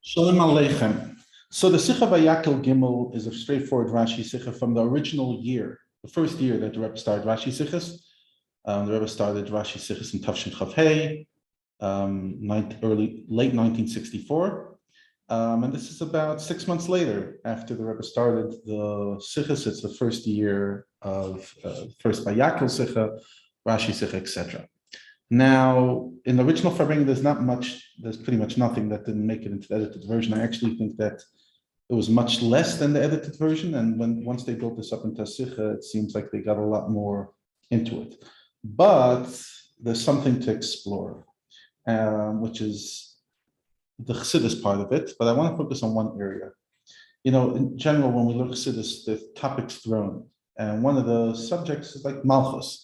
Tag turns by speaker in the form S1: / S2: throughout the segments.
S1: Shalom Aleichem. So the Sicha Vayakhel Gimel is a straightforward Rashi Sicha from the original year, the first year that the Rebbe started Rashi Sichas. The Rebbe started Rashi Sichas in Tafshin Chav Hey, late 1964. And this is about 6 months later after the Rebbe started the Sichas. It's the first year of first Vayakhel Sicha, Rashi Sicha, etc. Now, in the original Farbrengen, there's pretty much nothing that didn't make it into the edited version. I actually think that it was much less than the edited version, and once they built this up into Sicha, it seems like they got a lot more into it. But there's something to explore, which is the Chassidus part of it, but I want to focus on one area. You know, in general, when we look at Chassidus, the topics thrown, and one of the subjects is like Malchus.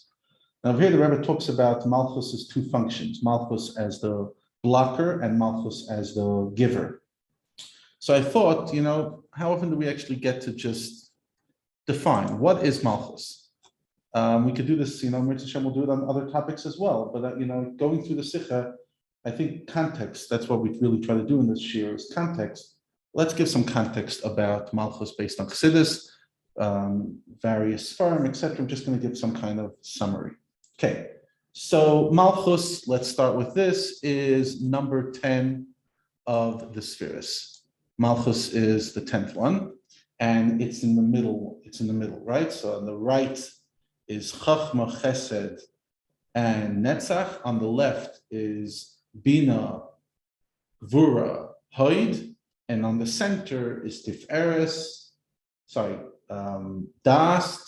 S1: Now here the Rebbe talks about Malchus as two functions, Malchus as the blocker and Malchus as the giver. So I thought, you know, how often do we actually get to just define what is Malchus? We could do this, you know, Mirza Hashem will do it on other topics as well, but you know, going through the Sicha, I think context, that's what we really try to do in this shir is context. Let's give some context about Malchus based on Chassidus, various Sfarim, etc. I'm just going to give some kind of summary. Okay, so Malchus, let's start with this, is number 10 of the spheres. Malchus is the 10th one, and it's in the middle, right? So on the right is Chachma, Chesed, and Netzach. On the left is Bina, Vura, Hoid, and on the center is Das,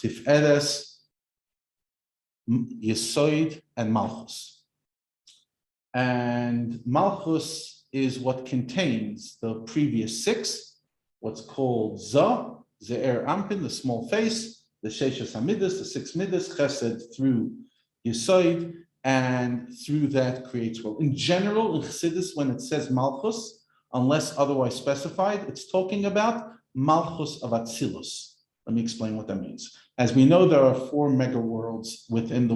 S1: Tiferes, Yesoid, and Malchus. And Malchus is what contains the previous six, what's called Ze'er Ampin, the small face, the Sheshas Hamidus, the six Midas, Chesed through Yesoid, and through that creates world. In general, in Chassidus, when it says Malchus, unless otherwise specified, it's talking about Malchus of Atzilus. Let me explain what that means. As we know, there are four mega worlds within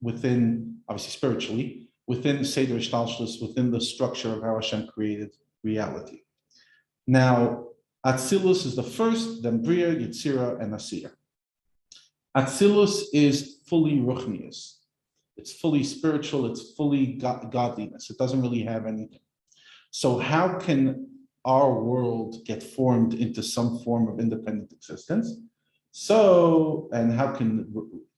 S1: obviously spiritually, within Seder Ishtalshlus, within the structure of how Hashem created reality. Now, Atzilus is the first, then Bria, Yetzira, and Asiya. Atzilus is fully Ruchnius. It's fully spiritual, it's fully godliness. It doesn't really have anything. So how can our world get formed into some form of independent existence? So, and how can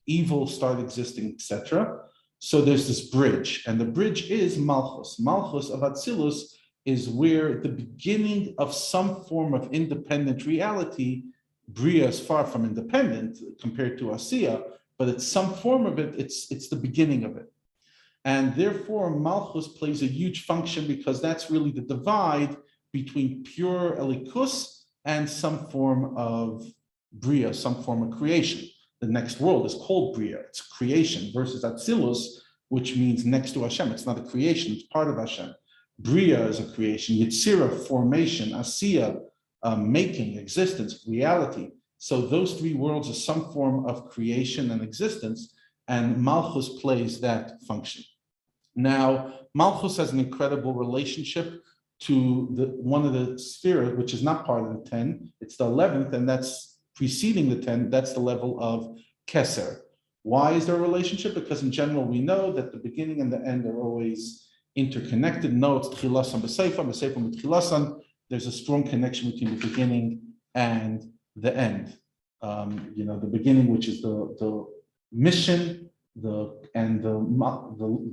S1: evil start existing, etc.? So there's this bridge, and the bridge is Malchus. Malchus of Atzilus is where the beginning of some form of independent reality. Bria is far from independent compared to Asiya, but it's some form of it, it's the beginning of it. And therefore, Malchus plays a huge function because that's really the divide between pure Elikus and some form of Bria, some form of creation. The next world is called Bria, it's creation, versus Atzilus, which means next to Hashem. It's not a creation, it's part of Hashem. Bria is a creation, Yetzira, formation, Asiya, making, existence, reality. So those three worlds are some form of creation and existence, and Malchus plays that function. Now, Malchus has an incredible relationship to one of the spheres, which is not part of the 10, it's the 11th, and that's preceding the 10, that's the level of Keser. Why is there a relationship? Because in general, we know that the beginning and the end are always interconnected. No, it's Tchilasan b'Seifan, b'Seifan b'Tchilasan. There's a strong connection between the beginning and the end. You know, the beginning, which is the mission, the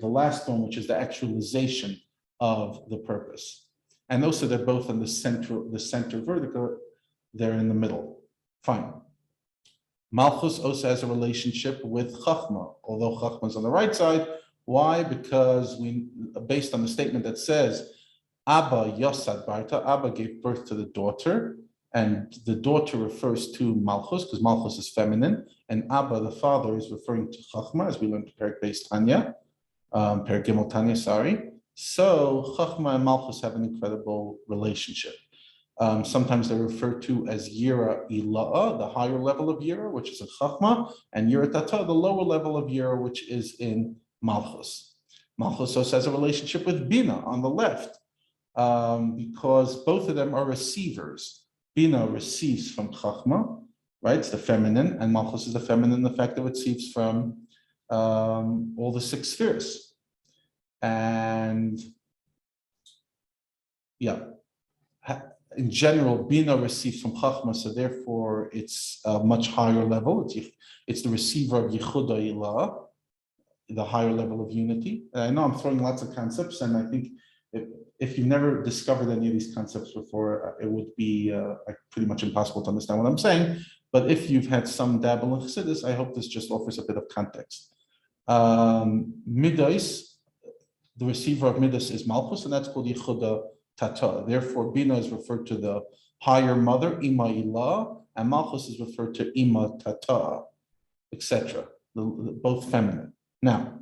S1: last one, which is the actualization of the purpose. And also they're both on the center vertical, they're in the middle. Fine. Malchus also has a relationship with Chachma, although Chachma is on the right side. Why? Because based on the statement that says, Abba Yosad Barta, Abba gave birth to the daughter, and the daughter refers to Malchus, because Malchus is feminine, and Abba, the father, is referring to Chachma, as we learned in Perek Beis Tanya, Perek Gimel Tanya, sorry. So Chachma and Malchus have an incredible relationship. Sometimes they're referred to as Yira Ila'a, the higher level of Yira, which is in Chachma, and Yira Tata, the lower level of Yira, which is in Malchus. Malchus also has a relationship with Bina on the left. because both of them are receivers. Bina receives from Chachma, right? It's the feminine, and Malchus is the feminine, the fact that it receives from all the six spheres. And yeah, in general, Bina receives from Chachma, so therefore it's a much higher level. It's the receiver of Yechuda Ilah, the higher level of unity. And I know I'm throwing lots of concepts, and I think if you've never discovered any of these concepts before, it would be pretty much impossible to understand what I'm saying. But if you've had some dabble in Chassidus, I hope this just offers a bit of context. Midas, the receiver of Midas is Malchus, and that's called Yechuda Tata. Therefore, Bina is referred to the higher mother, Ima Ilah, and Malchus is referred to Ima Tata, etc., both feminine. Now,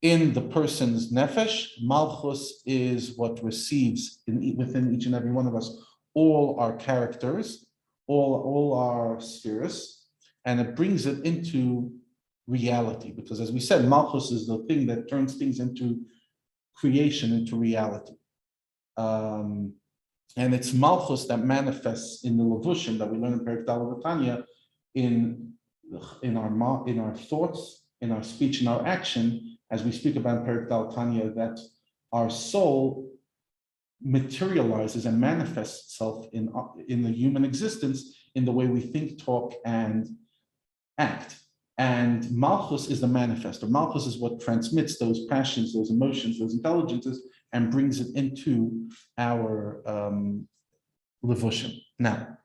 S1: in the person's nefesh, Malchus is what receives within each and every one of us all our characters, all our spheres, and it brings it into reality. Because as we said, Malchus is the thing that turns things into creation, into reality. And it's Malchus that manifests in the levushim that we learn in Perek Daled Tanya, in our thoughts, in our speech, in our action, as we speak about Perek Daled Tanya, that our soul materializes and manifests itself in the human existence in the way we think, talk, and act. And Malchus is the manifester. Malchus is what transmits those passions, those emotions, those intelligences, and brings it into our levushim. Now,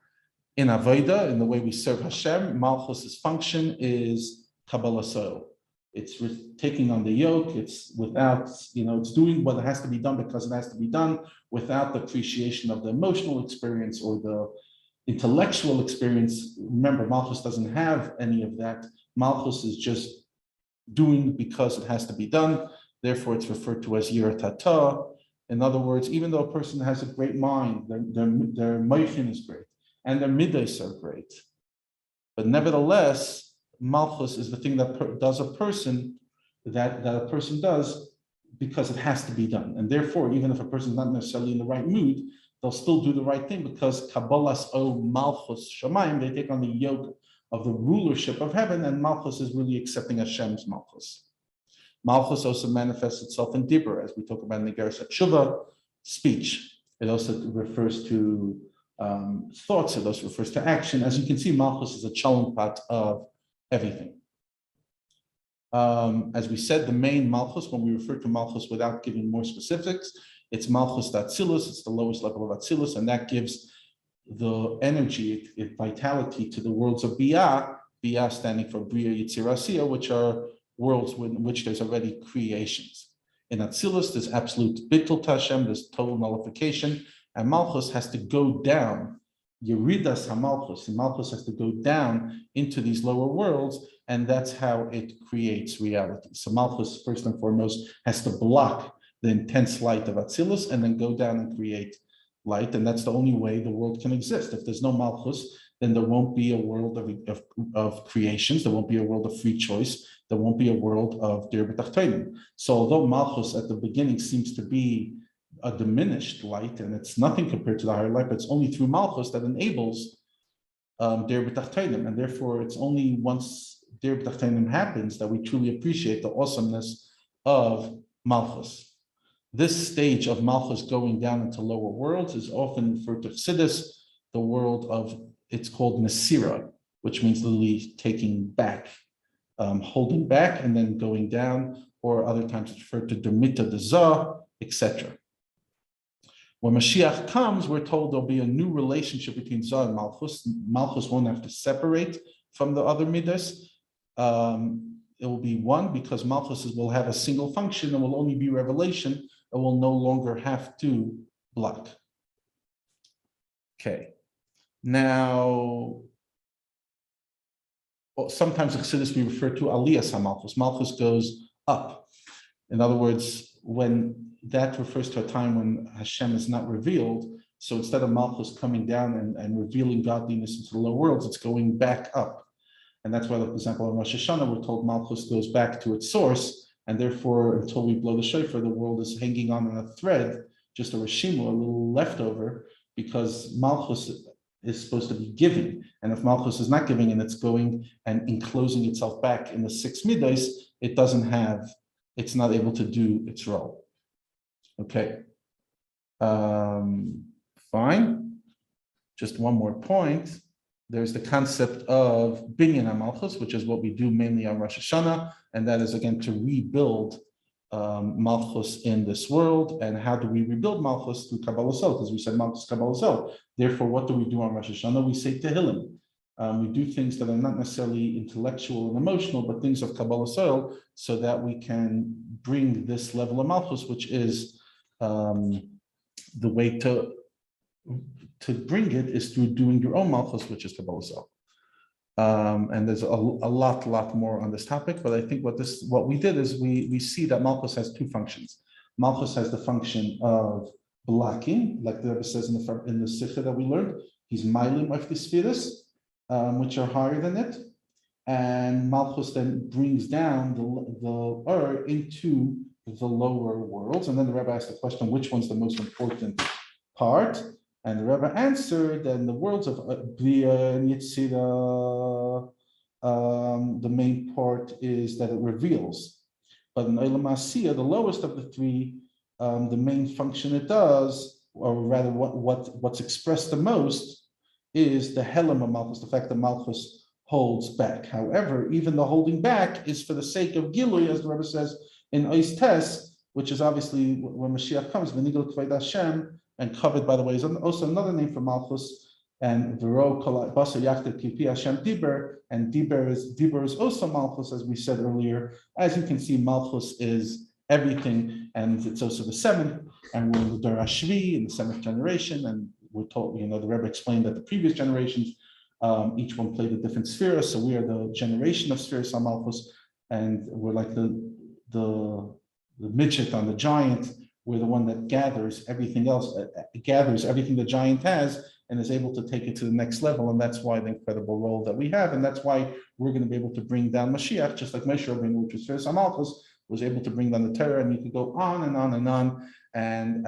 S1: in Avodah, in the way we serve Hashem, Malchus's function is Kabbalah soil. It's taking on the yoke. It's without, it's doing what has to be done because it has to be done, without the appreciation of the emotional experience or the intellectual experience. Remember, Malchus doesn't have any of that. Malchus is just doing because it has to be done. Therefore, it's referred to as Yira Tata. In other words, even though a person has a great mind, their moichin is great, and their midas are great, but nevertheless, Malchus is the thing that does a person, that a person does because it has to be done. And therefore, even if a person is not necessarily in the right mood, they'll still do the right thing because Kabbalah's O Malchus Shamayim, they take on the yoke of the rulership of heaven, and Malchus is really accepting Hashem's Malchus. Malchus also manifests itself in Dibur, as we talk about in the Geras Tshuva, speech. It also refers to thoughts, it also refers to action. As you can see, Malchus is a chalompat of everything. As we said, the main Malchus, when we refer to Malchus without giving more specifics, it's Malchus Atzilus, it's the lowest level of Atzilus, and that gives the energy, vitality to the worlds of Biyah, Biyah standing for Bria Yitzira Asiya, which are worlds in which there's already creations. In Atzilus, there's absolute bittul Tashem, there's total nullification, and Malchus has to go down. Yeridas HaMalchus, and Malchus has to go down into these lower worlds, and that's how it creates reality. So Malchus, first and foremost, has to block the intense light of Atzilus and then go down and create light, and that's the only way the world can exist. If there's no Malchus, then there won't be a world of creations, there won't be a world of free choice, there won't be a world of dir b'tachtonim. So although Malchus at the beginning seems to be a diminished light, and it's nothing compared to the higher light, but it's only through Malchus that enables dir b'tachtonim, and therefore it's only once dir b'tachtonim happens that we truly appreciate the awesomeness of Malchus. This stage of Malchus going down into lower worlds is often referred to Chassidus, the world of, it's called Mesira, which means literally taking back, holding back and then going down, or other times it's referred to Demita Dezah, etc. When Mashiach comes, we're told there'll be a new relationship between Zah and Malchus. Malchus won't have to separate from the other Midas. It will be one because Malchus will have a single function and will only be revelation. It will no longer have to block. Okay. Now, sometimes in Chassidus we refer to Aliyas HaMalchus. Malchus goes up. In other words, when that refers to a time when Hashem is not revealed, so instead of Malchus coming down and revealing godliness into the lower worlds, it's going back up. And that's why, like, for example, in Rosh Hashanah, we're told Malchus goes back to its source, and therefore, until we blow the shofar, the world is hanging on a thread just a Rishimu, a little leftover, because Malchus is supposed to be giving. And if Malchus is not giving and it's going and enclosing itself back in the 6 midos, it's not able to do its role. Okay. Fine. Just one more point. There's the concept of Binyan HaMalchus, which is what we do mainly on Rosh Hashanah, and that is again to rebuild Malchus in this world. And how do we rebuild Malchus? Through Kabbalah Sol, because we said Malchus Kabbalah Sol. Therefore, what do we do on Rosh Hashanah? We say Tehillim. We do things that are not necessarily intellectual and emotional, but things of Kabbalah Sol, so that we can bring this level of Malchus, which is the way to bring it is through doing your own Malchus, which is Kabbalah Sol. And there's a lot more on this topic, but I think what we did is we see that Malchus has two functions. Malchus has the function of blocking, like the Rabbi says in the Sicha that we learned. He's Mailim of the spheres, which are higher than it, and Malchus then brings down the into the lower worlds. And then the Rabbi asked the question, which one's the most important part? And the Rabbi answered that in the worlds of Bria and Yetzirah, the main part is that it reveals. But in Olam Asiyah, the lowest of the three, the main function it does, or rather what's expressed the most, is the Helam of Malchus, the fact that Malchus holds back. However, even the holding back is for the sake of Gilui, as the Rebbe says in Ois Tes, which is obviously when Mashiach comes, V'nigel K'ved Hashem, and covered, by the way, is also another name for Malchus, and V'ro Basa Yachter Kipi Hashem Diber, and Diber is also Malchus, as we said earlier. As you can see, Malchus is everything, and it's also the seventh, and we're in the Dor HaShvi, in the 7th generation, and we're told, the Rebbe explained that the previous generations, each one played a different sphere, so we are the generation of spheres on Malchus, and we're like the midget on the giant. We're the one that gathers everything else, gathers everything the giant has, and is able to take it to the next level. And that's why the incredible role that we have. And that's why we're going to be able to bring down Mashiach, just like Moshe Rabbeinu, which was Malchus, was able to bring down the Torah. And you could go on and on and on. And